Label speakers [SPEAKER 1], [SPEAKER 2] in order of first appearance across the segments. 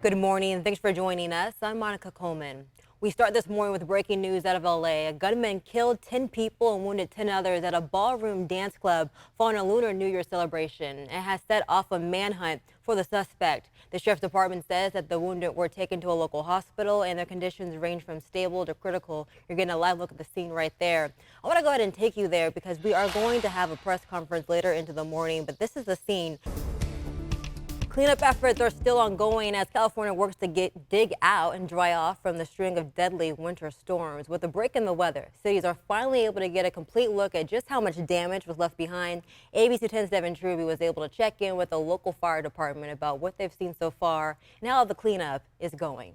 [SPEAKER 1] Good morning and thanks for joining us. I'm Monica Coleman. We start this morning with breaking news out of LA. A gunman killed 10 people and wounded 10 others at a ballroom dance club following a Lunar New Year celebration. It has set off a manhunt for the suspect. The sheriff's department says that the wounded were taken to a local hospital and their conditions range from stable to critical. You're getting a live look at the scene right there. I want to go ahead and take you there because we are going to have a press conference later into the morning, but this is the scene. Cleanup efforts are still ongoing as California works to dig out and dry off from the string of deadly winter storms. With a break in the weather, cities are finally able to get a complete look at just how much damage was left behind. ABC 10's Devin Truby was able to check in with the local fire department about what they've seen so far and how the cleanup is going.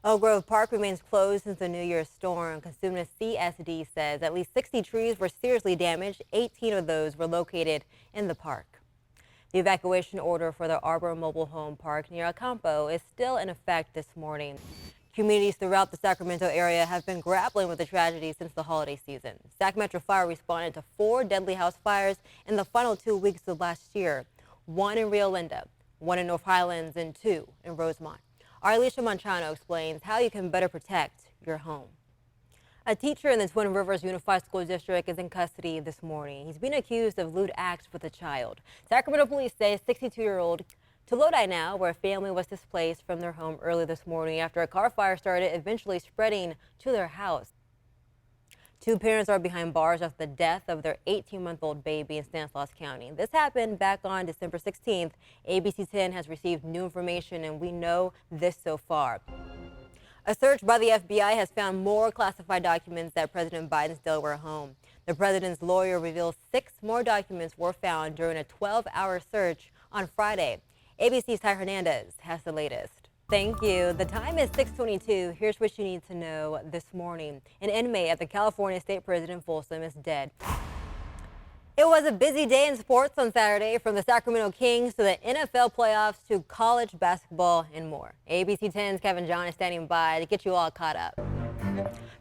[SPEAKER 1] Oak Grove Park remains closed since the New Year's storm. Consumnes CSD says at least 60 trees were seriously damaged. 18 of those were located in the park. The evacuation order for the Arbor Mobile Home Park near El Campo is still in effect this morning. Communities throughout the Sacramento area have been grappling with the tragedy since the holiday season. Sac Metro Fire responded to 4 deadly house fires in the final 2 weeks of last year. 1 in Rio Linda, 1 in North Highlands, and 2 in Rosemont. Our Alicia Manchano explains how you can better protect your home. A teacher in the Twin Rivers Unified School District is in custody this morning. He's being accused of lewd acts with a child. Sacramento police say 62-year-old to Lodi now, where a family was displaced from their home early this morning after a car fire started eventually spreading to their house. 2 parents are behind bars after the death of their 18-month-old baby in Stanislaus County. This happened back on December 16th. ABC 10 has received new information, and we know this so far. A search by the FBI has found more classified documents at President Biden's Delaware home. The president's lawyer reveals 6 more documents were found during a 12-hour search on Friday. ABC's Ty Hernandez has the latest. Thank you. The time is 6:22. Here's what you need to know this morning. An inmate at the California State Prison in Folsom is dead. It was a busy day in sports on Saturday, from the Sacramento Kings to the NFL playoffs to college basketball and more. ABC 10's Kevin John is standing by to get you all caught up.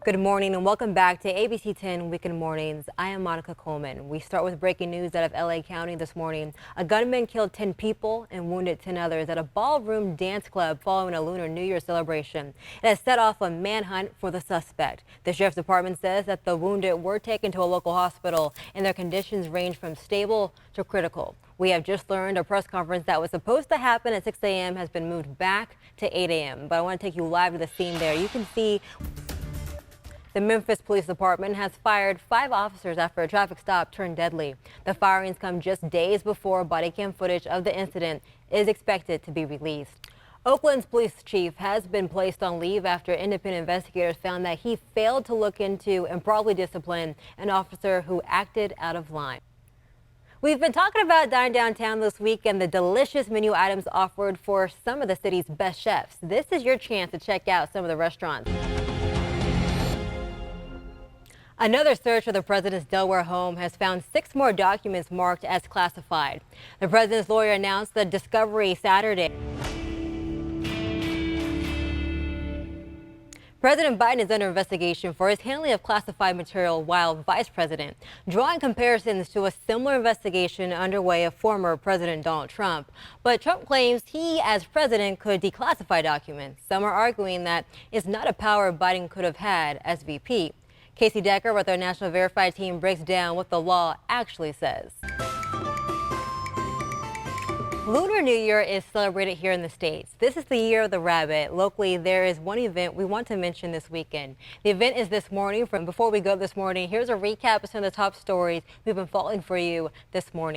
[SPEAKER 1] Good morning and welcome back to ABC 10 Weekend Mornings. I am Monica Coleman. We start with breaking news out of LA County this morning. A gunman killed 10 people and wounded 10 others at a ballroom dance club following a Lunar New Year celebration. It has set off a manhunt for the suspect. The sheriff's department says that the wounded were taken to a local hospital and their conditions range from stable to critical. We have just learned a press conference that was supposed to happen at 6 a.m. has been moved back to 8 a.m. But I want to take you live to the scene there. You can see the Memphis Police Department has fired 5 officers after a traffic stop turned deadly. The firings come just days before body cam footage of the incident is expected to be released. Oakland's police chief has been placed on leave after independent investigators found that he failed to look into and probably discipline an officer who acted out of line. We've been talking about Dine Downtown this week and the delicious menu items offered for some of the city's best chefs. This is your chance to check out some of the restaurants. Another search for the president's Delaware home has found 6 more documents marked as classified. The president's lawyer announced the discovery Saturday. President Biden is under investigation for his handling of classified material while vice president, drawing comparisons to a similar investigation underway of former President Donald Trump. But Trump claims he, as president, could declassify documents. Some are arguing that it's not a power Biden could have had as VP. Casey Decker with our National Verified team breaks down what the law actually says. Lunar New Year is celebrated here in the States. This is the year of the rabbit. Locally, there is one event we want to mention this weekend. The event is this morning. Before we go this morning, here's a recap of some of the top stories we've been following for you this morning.